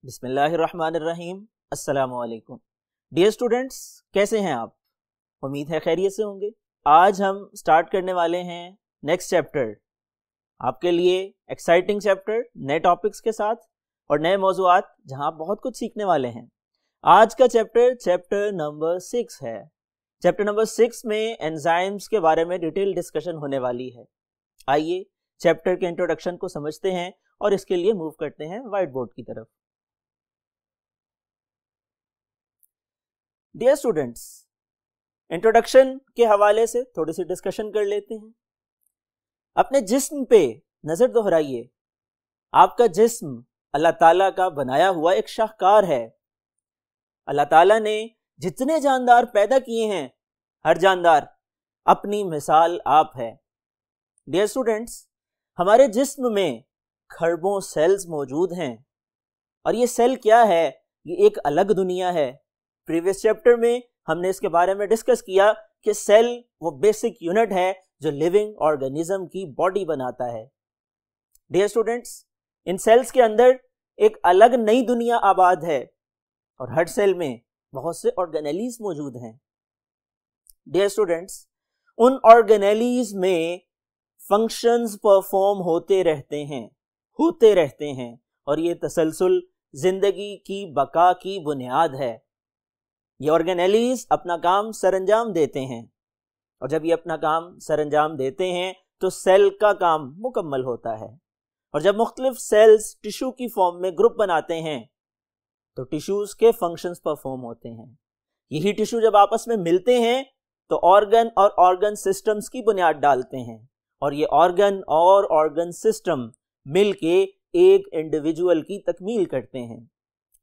बिस्मिल्लाहिर्रहमानिर्रहीम। अस्सलामुअलैकुम। Dear students, कैसे हैं आप? उम्मीद है खैरियत से होंगे। आज हम स्टार्ट करने वाले हैं नेक्स्ट चैप्टर, आपके लिए एक्साइटिंग चैप्टर, नए टॉपिक्स के साथ और नए मौज़ूआत जहां आप बहुत कुछ सीखने वाले हैं। आज का चैप्टर नंबर 6 है। चैप्टर नंबर 6 में एंजाइम्स के बारे में डिटेल डिस्कशन होने वाली है। आइए चैप्टर के इंट्रोडक्शन को समझते हैं और इसके लिए मूव करते हैं व्हाइट बोर्ड की तरफ। डियर स्टूडेंट्स, इंट्रोडक्शन के हवाले से थोड़ी सी डिस्कशन कर लेते हैं। अपने जिस्म पे नजर दोहराइए। आपका जिस्म अल्लाह ताला का बनाया हुआ एक शाहकार है। अल्लाह ताला ने जितने जानदार पैदा किए हैं, हर जानदार अपनी मिसाल आप है। डियर स्टूडेंट्स, हमारे जिस्म में खरबों सेल्स मौजूद हैं और ये सेल क्या है? ये एक अलग दुनिया है। प्रीवियस चैप्टर में हमने इसके बारे में डिस्कस किया कि सेल वो बेसिक यूनिट है जो लिविंग ऑर्गेनिज्म की बॉडी बनाता है। डियर स्टूडेंट्स, इन सेल्स के अंदर एक अलग नई दुनिया आबाद है और हर सेल में बहुत से ऑर्गेनेलीज मौजूद हैं। डियर स्टूडेंट्स, उन ऑर्गेनेलीज में फंक्शंस परफॉर्म होते रहते हैं और ये तसलसल जिंदगी की बका की बुनियाद है। ये ऑर्गेनेलीज अपना काम सरंजाम देते हैं और जब ये अपना काम सरंजाम देते हैं तो सेल का काम मुकम्मल होता है। और जब मुख्तलिफ सेल्स टिश्यू की फॉर्म में ग्रुप बनाते हैं तो टिश्यूज के फंक्शंस परफॉर्म होते हैं। यही टिश्यू जब आपस में मिलते हैं तो ऑर्गन और ऑर्गन सिस्टम्स की बुनियाद डालते हैं और ये ऑर्गन और ऑर्गन सिस्टम मिलके एक इंडिविजुअल की तकमील करते हैं।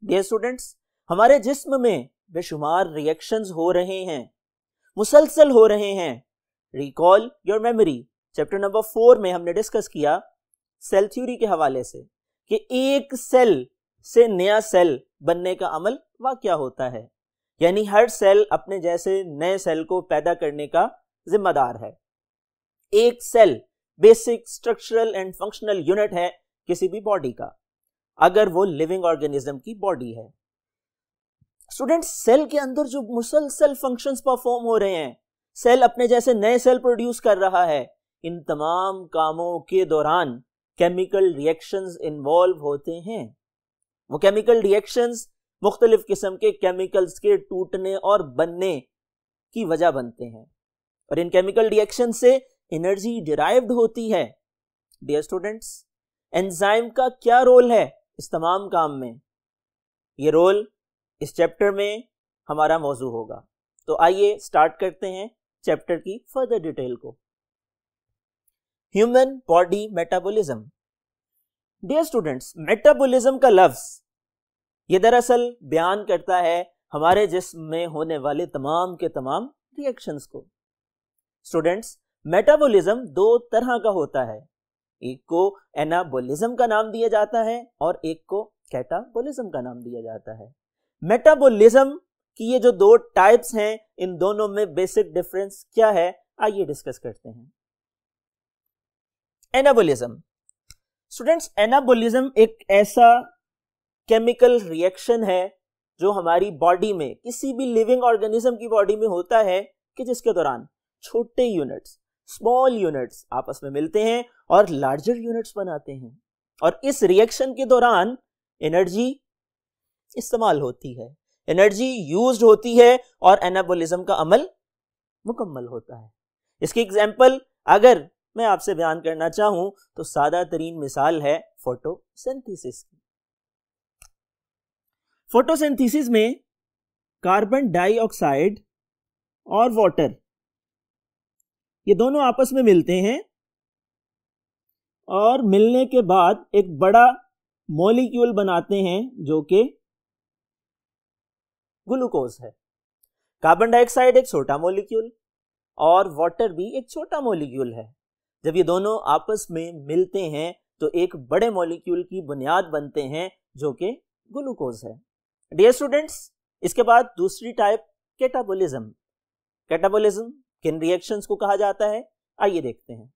डियर स्टूडेंट्स, हमारे जिस्म में बेशुमार रिएक्शंस हो रहे हैं, मुसलसल हो रहे हैं। Recall your memory, chapter number 4 में हमने डिस्कस किया सेल थ्योरी के हवाले से कि एक सेल से नया सेल बनने का अमल वाक़या होता है, यानी हर सेल अपने जैसे नए सेल को पैदा करने का जिम्मेदार है। एक cell basic structural and functional unit है किसी भी बॉडी का, अगर वो लिविंग ऑर्गेनिज्म की बॉडी है। स्टूडेंट्स, सेल के अंदर जो मुसलसल फंक्शंस परफॉर्म हो रहे हैं, सेल अपने जैसे नए सेल प्रोड्यूस कर रहा है, इन तमाम कामों के दौरान केमिकल रिएक्शंस इन्वॉल्व होते हैं। वो केमिकल रिएक्शंस मुख्तलिफ किस्म के केमिकल्स के टूटने और बनने की वजह बनते हैं और इन केमिकल रिएक्शन से एनर्जी डिराइव्ड होती है। डियर स्टूडेंट्स, एंजाइम का क्या रोल है इस तमाम काम में? ये रोल इस चैप्टर में हमारा मौजू होगा। तो आइए स्टार्ट करते हैं चैप्टर की फर्दर डिटेल को। Human body metabolism. Dear students, metabolism का लफ्ज ये दरअसल बयान करता है हमारे जिस्म में होने वाले तमाम के तमाम रिएक्शंस को। स्टूडेंट्स, मेटाबॉलिज्म दो तरह का होता है। एक को एनाबॉलिज्म का नाम दिया जाता है और एक को कैटाबॉलिज्म का नाम दिया जाता है। मेटाबॉलिज्म की ये जो दो टाइप्स हैं, इन दोनों में बेसिक डिफरेंस क्या है, आइए डिस्कस करते हैं। एनाबॉलिज्म। स्टूडेंट्स, एनाबॉलिज्म एक ऐसा केमिकल रिएक्शन है जो हमारी बॉडी में, किसी भी लिविंग ऑर्गेनिज्म की बॉडी में होता है कि जिसके दौरान छोटे यूनिट्स, स्मॉल यूनिट्स आपस में मिलते हैं और लार्जर यूनिट्स बनाते हैं और इस रिएक्शन के दौरान एनर्जी इस्तेमाल होती है, एनर्जी यूज्ड होती है और एनाबॉलिज्म का अमल मुकम्मल होता है। इसकी एग्जांपल अगर मैं आपसे बयान करना चाहूं तो सादा तरीन मिसाल है फोटोसिंथेसिस की। फोटोसिंथेसिस में कार्बन डाइऑक्साइड और वाटर ये दोनों आपस में मिलते हैं और मिलने के बाद एक बड़ा मॉलिक्यूल बनाते हैं जो कि ग्लूकोज है। कार्बन डाइऑक्साइड एक छोटा मॉलिक्यूल और वाटर भी एक छोटा मॉलिक्यूल है। जब ये दोनों आपस में मिलते हैं तो एक बड़े मॉलिक्यूल की बुनियाद बनते हैं जो कि ग्लूकोज है। डियर स्टूडेंट्स, इसके बाद दूसरी टाइप कैटाबॉलिज्म। कैटाबॉलिज्म किन रिएक्शंस को कहा जाता है, आइए देखते हैं।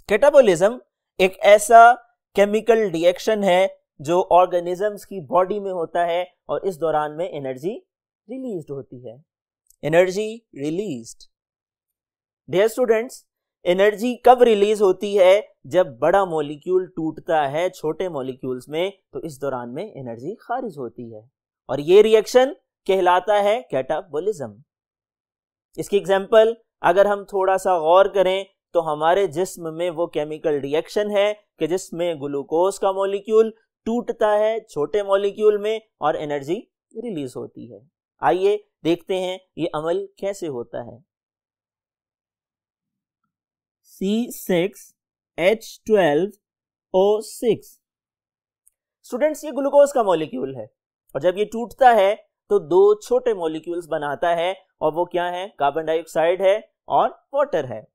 कैटाबॉलिज्म एक ऐसा केमिकल रिएक्शन है जो ऑर्गेनिजम्स की बॉडी में होता है और इस दौरान में एनर्जी रिलीज्ड होती है। Energy released. Dear students, energy कब रिलीज होती है? जब बड़ा मॉलिक्यूल टूटता है छोटे मॉलिक्यूल्स में, तो इस दौरान में एनर्जी खारिज होती है और ये रिएक्शन कहलाता है कैटाबॉलिज्म। इसकी एग्जांपल अगर हम थोड़ा सा गौर करें तो हमारे जिस्म में वो केमिकल रिएक्शन है कि जिसमें ग्लूकोज का मॉलिक्यूल टूटता है छोटे मॉलिक्यूल में और एनर्जी रिलीज होती है। आइए देखते हैं ये अमल कैसे होता है। C6H12O6। स्टूडेंट्स, ये ग्लूकोज का मॉलिक्यूल है और जब ये टूटता है तो दो छोटे मॉलिक्यूल्स बनाता है और वो क्या है? कार्बन डाइऑक्साइड है और वाटर है।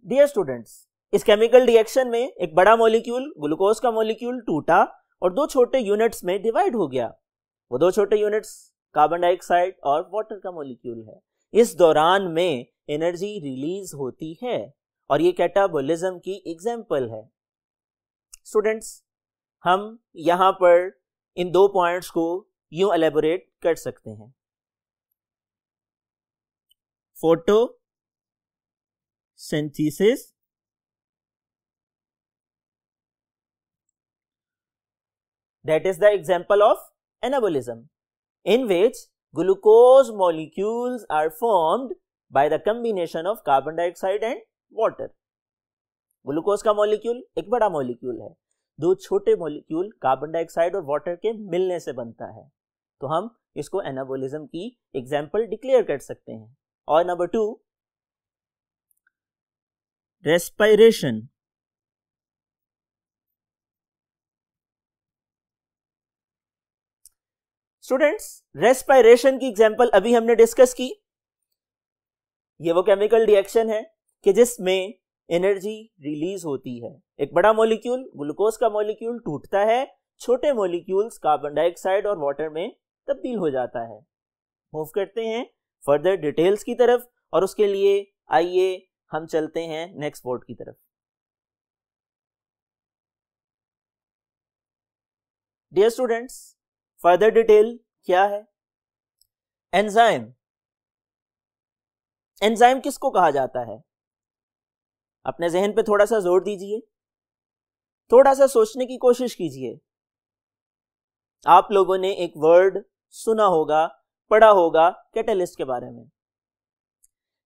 डियर स्टूडेंट्स, इस केमिकल रिएक्शन में एक बड़ा मॉलिक्यूल ग्लूकोज का मॉलिक्यूल टूटा और दो छोटे यूनिट्स में डिवाइड हो गया। वो दो छोटे यूनिट्स कार्बन डाइऑक्साइड और वाटर का मॉलिक्यूल है। इस दौरान में एनर्जी रिलीज होती है और ये कैटाबॉलिज्म की एग्जांपल है। स्टूडेंट्स, हम यहां पर इन दो पॉइंट्स को यूं एलेबोरेट कर सकते हैं। Photosynthesis, that is the example of anabolism, in which glucose molecules are formed by the combination of carbon dioxide and water. Glucose का मॉलिक्यूल एक बड़ा मॉलिक्यूल है, दो छोटे मॉलिक्यूल कार्बन डाइऑक्साइड और वाटर के मिलने से बनता है, तो हम इसको एनाबोलिज्म की एग्जांपल डिक्लेयर कर सकते हैं। और नंबर 2, रेस्पिरेशन। स्टूडेंट्स, रेस्पिरेशन की एग्जांपल अभी हमने डिस्कस की। ये वो केमिकल रिएक्शन है कि जिसमें एनर्जी रिलीज होती है। एक बड़ा मॉलिक्यूल ग्लूकोज का मॉलिक्यूल टूटता है, छोटे मॉलिक्यूल्स कार्बन डाइऑक्साइड और वाटर में तब्दील हो जाता है। मूव करते हैं फर्दर डिटेल्स की तरफ और उसके लिए आइए हम चलते हैं नेक्स्ट बोर्ड की तरफ। डियर स्टूडेंट्स, फर्दर डिटेल क्या है? एंजाइम। एंजाइम किसको कहा जाता है? अपने जहन पे थोड़ा सा जोर दीजिए, थोड़ा सा सोचने की कोशिश कीजिए। आप लोगों ने एक वर्ड सुना होगा, पढ़ा होगा कैटलिस्ट के बारे में।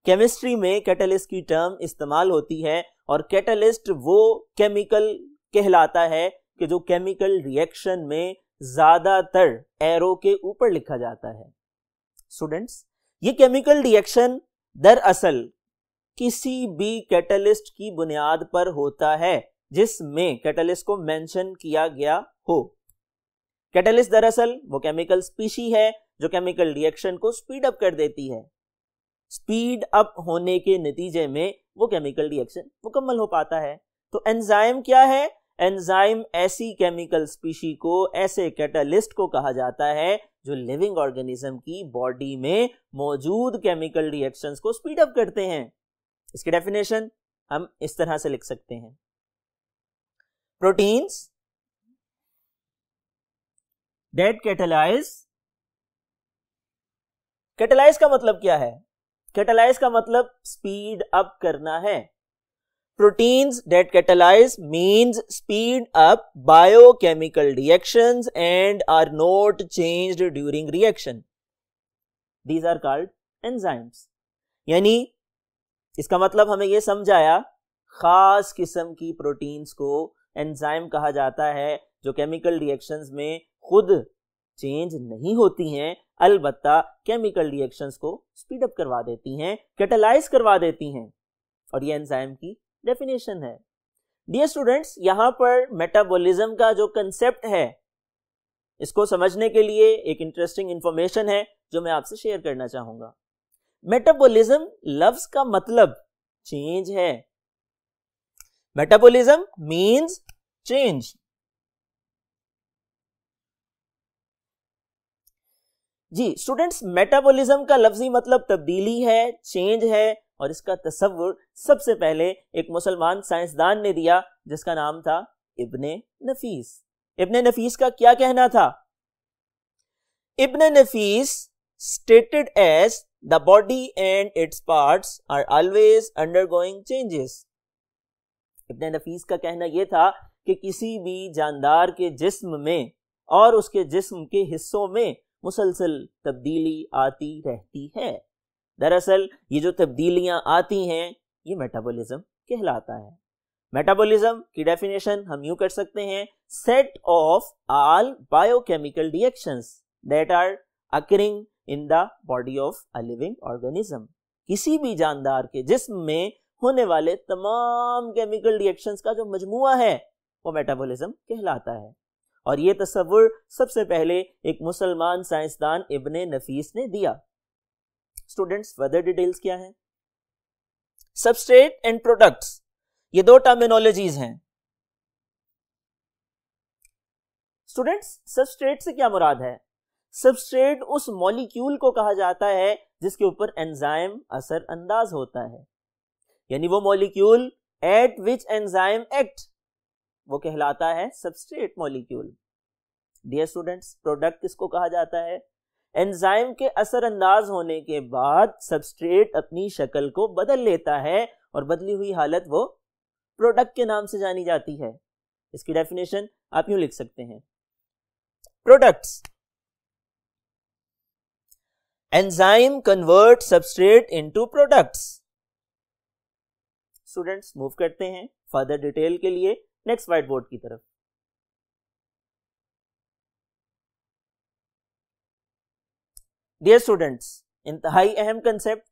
केमिस्ट्री में कैटलिस्ट की टर्म इस्तेमाल होती है और कैटलिस्ट वो केमिकल कहलाता है कि जो केमिकल रिएक्शन में ज्यादातर एरो के ऊपर लिखा जाता है। स्टूडेंट्स, ये केमिकल रिएक्शन दरअसल किसी भी कैटलिस्ट की बुनियाद पर होता है जिसमें कैटलिस्ट को मेंशन किया गया हो। कैटलिस्ट दरअसल वो केमिकल स्पीशी है जो केमिकल रिएक्शन को स्पीड अप कर देती है। स्पीड अप होने के नतीजे में वो केमिकल रिएक्शन मुकम्मल हो पाता है। तो एंजाइम क्या है? एंजाइम ऐसी केमिकल स्पीशी को, ऐसे कैटलिस्ट को कहा जाता है जो लिविंग ऑर्गेनिज्म की बॉडी में मौजूद केमिकल रिएक्शंस को स्पीड अप करते हैं। इसकी डेफिनेशन हम इस तरह से लिख सकते हैं। Proteins that catalyse. कैटलाइज का मतलब क्या है? कैटलाइज का मतलब स्पीड अप करना है। Proteins that catalyze means speed up biochemical reactions and are not changed during reaction. These are called enzymes. यानी इसका मतलब हमें यह समझाया, खास किस्म की प्रोटीन्स को एंजाइम कहा जाता है जो केमिकल रिएक्शंस में खुद चेंज नहीं होती हैं, अलबत्ता केमिकल रिएक्शंस को स्पीड अप करवा देती हैं, कैटलाइज करवा देती हैं, और ये एंजाइम की डेफिनेशन है। डियर स्टूडेंट्स, यहां पर मेटाबॉलिज्म का जो कंसेप्ट है, इसको समझने के लिए एक इंटरेस्टिंग इंफॉर्मेशन है जो मैं आपसे शेयर करना चाहूंगा। मेटाबॉलिज्म लफ्ज का मतलब चेंज है। Metabolism means change. जी स्टूडेंट्स, मेटाबॉलिज्म का लफ्जी मतलब तब्दीली है, चेंज है, और इसका तसव्वुर सबसे पहले एक मुसलमान साइंसदान ने दिया जिसका नाम था इब्ने नफीस। इब्ने नफीस का क्या कहना था? इब्ने नफीस stated as the body and its parts are always undergoing changes। इब्ने नफीस का कहना यह था कि किसी भी जानदार के जिस्म में और उसके जिस्म के हिस्सों में मुसलसल तब्दीली आती रहती है। दरअसल ये जो तब्दीलियां आती हैं ये मेटाबॉलिज्म कहलाता है। मेटाबॉलिज्म की डेफिनेशन हम यूं कर सकते हैं, set of all biochemical reactions that are occurring in the body of a living organism. किसी भी जानदार के जिस्म में होने वाले तमाम केमिकल रिएक्शंस का जो मजमुआ है वो मेटाबॉलिज्म कहलाता है। और ये तस्वुर सबसे पहले एक मुसलमान साइंसदान इब्ने नफीस ने दिया। स्टूडेंट्स, फर्दर डिटेल्स क्या है? सबस्ट्रेट एंड प्रोडक्ट्स, ये दो टर्मिनोलॉजीज हैं। स्टूडेंट्स, सबस्ट्रेट से क्या मुराद है? सबस्ट्रेट उस मॉलिक्यूल को कहा जाता है जिसके ऊपर एंजाइम असर अंदाज होता है, यानी वो molecule at which enzyme act वो कहलाता है substrate molecule. Dear students, product किसको कहा जाता है? एंजाइम के असर अंदाज होने के बाद सबस्ट्रेट अपनी शक्ल को बदल लेता है और बदली हुई हालत वो प्रोडक्ट के नाम से जानी जाती है। इसकी डेफिनेशन आप यूं लिख सकते हैं, products, enzyme convert substrate into products. Students, move करते हैं फर्दर डिटेल के लिए नेक्स्ट व्हाइट बोर्ड की तरफ। डियर स्टूडेंट्स, इंतहाई अहम कंसेप्ट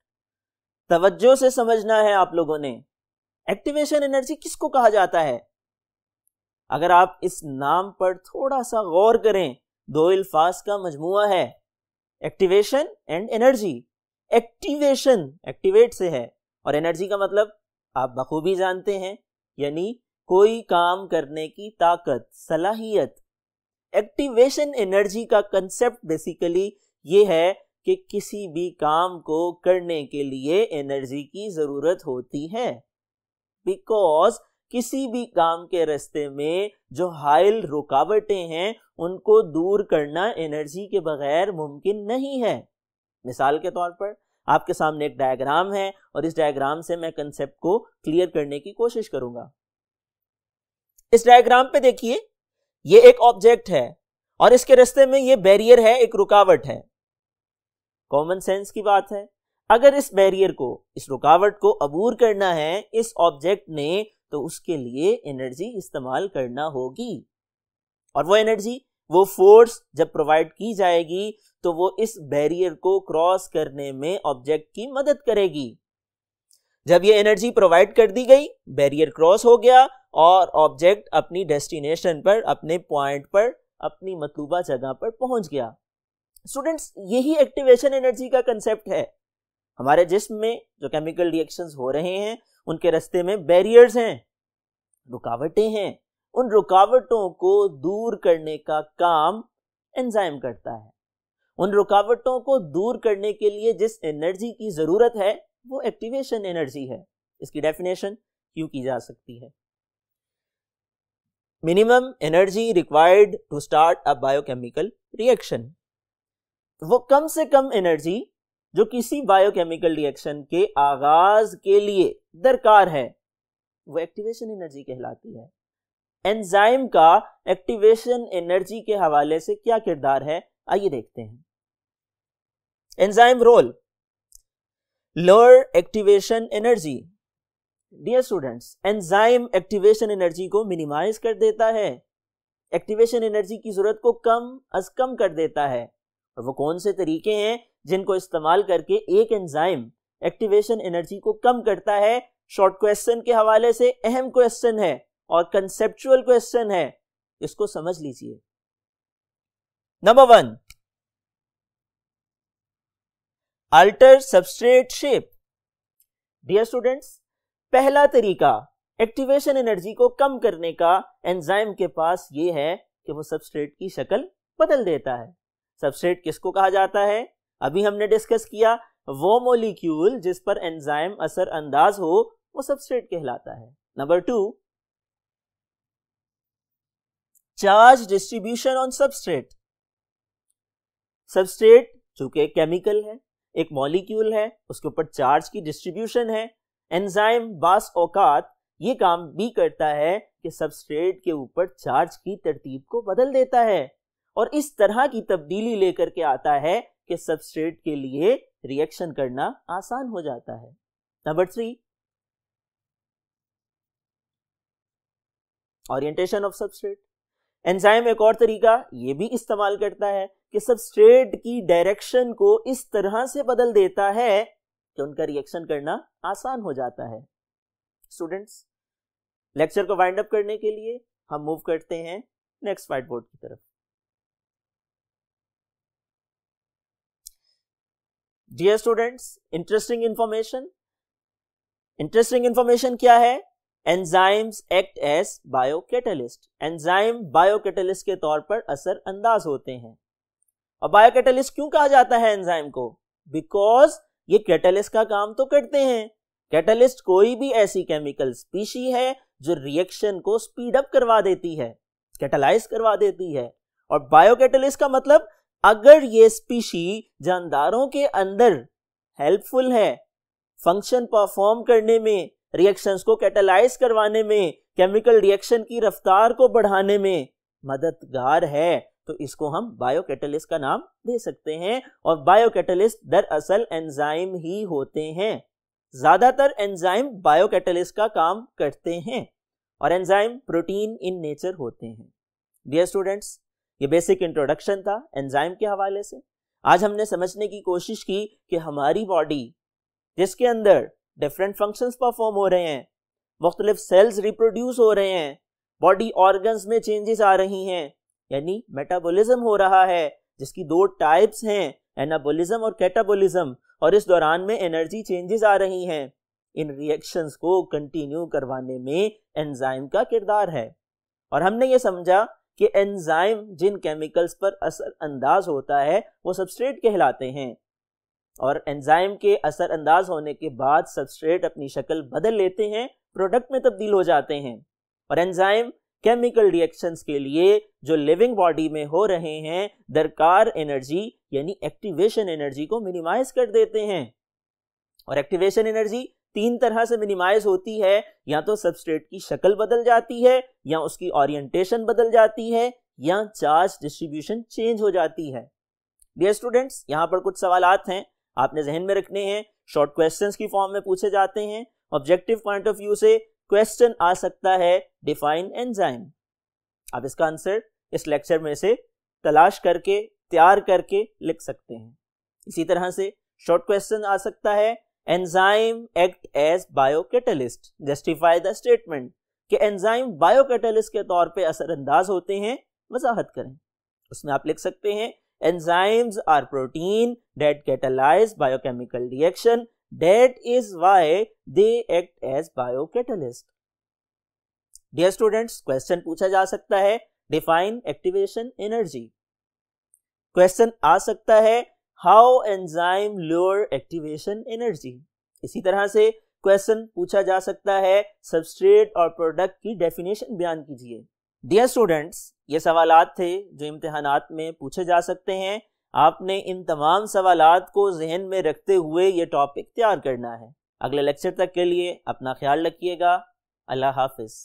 तवज्जो से समझना है आप लोगों ने। एक्टिवेशन एनर्जी किसको कहा जाता है? अगर आप इस नाम पर थोड़ा सा गौर करें, दो अल्फाज का मजमुआ है, activation and energy. Activation activate से है और एनर्जी का मतलब आप बखूबी जानते हैं, यानी कोई काम करने की ताकत, सलाहियत। एक्टिवेशन एनर्जी का कंसेप्ट बेसिकली ये है कि किसी भी काम को करने के लिए एनर्जी की जरूरत होती है, बिकॉज किसी भी काम के रास्ते में जो हाइल रुकावटें हैं उनको दूर करना एनर्जी के बगैर मुमकिन नहीं है। मिसाल के तौर पर आपके सामने एक डायग्राम है और इस डायग्राम से मैं कंसेप्ट को क्लियर करने की कोशिश करूंगा। इस डायग्राम पे देखिए, ये एक ऑब्जेक्ट है और इसके रास्ते में ये बैरियर है, एक रुकावट है। कॉमन सेंस की बात है, अगर इस बैरियर को, इस रुकावट को अबूर करना है इस ऑब्जेक्ट ने, तो उसके लिए एनर्जी इस्तेमाल करना होगी। और वो एनर्जी, वो फोर्स जब प्रोवाइड की जाएगी तो वो इस बैरियर को क्रॉस करने में ऑब्जेक्ट की मदद करेगी। जब ये एनर्जी प्रोवाइड कर दी गई, बैरियर क्रॉस हो गया और ऑब्जेक्ट अपनी डेस्टिनेशन पर, अपने पॉइंट पर, अपनी मतलूबा जगह पर पहुंच गया। स्टूडेंट्स, यही एक्टिवेशन एनर्जी का कंसेप्ट है। हमारे जिस्म में जो केमिकल रिएक्शंस हो रहे हैं उनके रास्ते में बैरियर्स हैं, रुकावटें हैं। उन रुकावटों को दूर करने का काम एंजाइम करता है। उन रुकावटों को दूर करने के लिए जिस एनर्जी की जरूरत है वो एक्टिवेशन एनर्जी है। इसकी डेफिनेशन क्यों की जा सकती है? Minimum energy required to start a biochemical reaction. वो कम से कम एनर्जी जो किसी बायोकेमिकल रिएक्शन के आगाज के लिए दरकार है वो एक्टिवेशन एनर्जी कहलाती है। एंजाइम का एक्टिवेशन एनर्जी के हवाले से क्या किरदार है, आइए देखते हैं। Enzyme role, lower activation energy. Dear students, enzyme activation energy को मिनिमाइज कर देता है, एक्टिवेशन एनर्जी की जरूरत को कम अज कम कर देता है। और वो कौन से तरीके हैं जिनको इस्तेमाल करके एक एंजाइम एक्टिवेशन एनर्जी को कम करता है? शॉर्ट क्वेश्चन के हवाले से अहम क्वेश्चन है और कंसेप्चुअल क्वेश्चन है, इसको समझ लीजिए। Number 1, alter substrate shape. Dear students, पहला तरीका एक्टिवेशन एनर्जी को कम करने का एंजाइम के पास ये है कि वो सबस्ट्रेट की शक्ल बदल देता है। सबस्ट्रेट किसको कहा जाता है? अभी हमने डिस्कस किया, वो मॉलिक्यूल जिस पर एंजाइम असर अंदाज हो वो सबस्ट्रेट कहलाता है। Number 2, charge distribution on substrate. Substrate चूंकि केमिकल है, एक मॉलिक्यूल है, उसके ऊपर चार्ज की डिस्ट्रीब्यूशन है। एंजाइम बास औकात ये काम भी करता है कि सबस्ट्रेट के ऊपर चार्ज की तरतीब को बदल देता है और इस तरह की तब्दीली लेकर के आता है कि सबस्ट्रेट के लिए रिएक्शन करना आसान हो जाता है। Number 3, orientation of substrate. Enzyme एक और तरीका ये भी इस्तेमाल करता है कि सबस्ट्रेट की डायरेक्शन को इस तरह से बदल देता है कि उनका रिएक्शन करना आसान हो जाता है। स्टूडेंट्स, लेक्चर को वाइंड अप करने के लिए हम मूव करते हैं नेक्स्ट व्हाइट बोर्ड की तरफ। डियर स्टूडेंट्स, इंटरेस्टिंग इंफॉर्मेशन क्या है? Enzymes act as biocatalyst. Enzyme biocatalyst के तौर पर असर अंदाज होते हैं। और बायोकैटलिस्ट क्यों कहा जाता है एंजाइम को? बिकॉज ये कैटलिस्ट का काम तो करते हैं। कैटलिस्ट कोई भी ऐसी केमिकल स्पीशी है जो रिएक्शन को स्पीड अप करवा देती है, कैटलाइज करवा देती है। और बायोकैटलिस्ट का मतलब अगर ये स्पीशी जानदारों के अंदर हेल्पफुल है, फंक्शन परफॉर्म करने में, रिएक्शंस को कैटलाइज करवाने में, केमिकल रिएक्शन की रफ्तार को बढ़ाने में मददगार है, तो इसको हम बायोकैटलिस्ट का नाम दे सकते हैं। और बायोकैटलिस्ट दरअसल एंजाइम ही होते हैं। ज्यादातर एंजाइम बायोकैटलिस्ट का काम करते हैं और एंजाइम प्रोटीन इन नेचर होते हैं। डियर स्टूडेंट्स, ये बेसिक इंट्रोडक्शन था एंजाइम के हवाले से। आज हमने समझने की कोशिश की कि हमारी बॉडी जिसके अंदर डिफरेंट फंक्शंस परफॉर्म हो रहे हैं, मुख्तलिफ सेल्स रिप्रोड्यूस हो रहे हैं, बॉडी ऑर्गन्स में चेंजेस आ रही हैं, यानी मेटाबॉलिज्म हो रहा है, जिसकी 2 टाइप्स हैं, एनाबॉलिज्म और कैटाबॉलिज्म, और इस दौरान में एनर्जी चेंजेस आ रही हैं। इन रिएक्शंस को कंटिन्यू करवाने में एंजाइम का किरदार है। और हमने ये समझा कि एंजाइम जिन केमिकल्स पर असर अंदाज होता है वो सबस्ट्रेट कहलाते हैं। और एंजाइम के असर अंदाज होने के बाद सबस्ट्रेट अपनी शक्ल बदल लेते हैं, प्रोडक्ट में तब्दील हो जाते हैं। और एंजाइम केमिकल रिएक्शंस के लिए जो लिविंग बॉडी में हो रहे हैं दरकार एनर्जी यानी एक्टिवेशन एनर्जी को मिनिमाइज कर देते हैं। और एक्टिवेशन एनर्जी 3 तरह से मिनिमाइज होती है, या तो सबस्ट्रेट की शक्ल बदल जाती है, या उसकी ओरिएंटेशन बदल जाती है, या चार्ज डिस्ट्रीब्यूशन चेंज हो जाती है। डियर स्टूडेंट्स, यहाँ पर कुछ सवालात हैं, आपने जहन में रखने हैं। शॉर्ट क्वेश्चंस की फॉर्म में पूछे जाते हैं। ऑब्जेक्टिव पॉइंट ऑफ व्यू से क्वेश्चन आ सकता है डिफाइन एंजाइम। आप इसका आंसर इस लेक्चर में से तलाश करके तैयार करके लिख सकते हैं। इसी तरह से शॉर्ट क्वेश्चन आ सकता है enzyme act as biocatalyst, justify the statement, कि एंजाइम बायोकैटलिस्ट के तौर पे असर अंदाज होते हैं, वजाहत करें। उसमें आप लिख सकते हैं enzymes are protein that catalyze biochemical reaction, that is why they act as biocatalyst. Dear students, question पूछा जा सकता है define activation energy. Question आ सकता है how enzyme lower activation energy. इसी तरह से question पूछा जा सकता है substrate और product की definition बयान कीजिए। डियर स्टूडेंट्स, ये सवालात थे जो इम्तिहानात में पूछे जा सकते हैं। आपने इन तमाम सवालात को जहन में रखते हुए ये टॉपिक तैयार करना है। अगले लेक्चर तक के लिए अपना ख्याल रखिएगा। अल्लाह हाफिज़।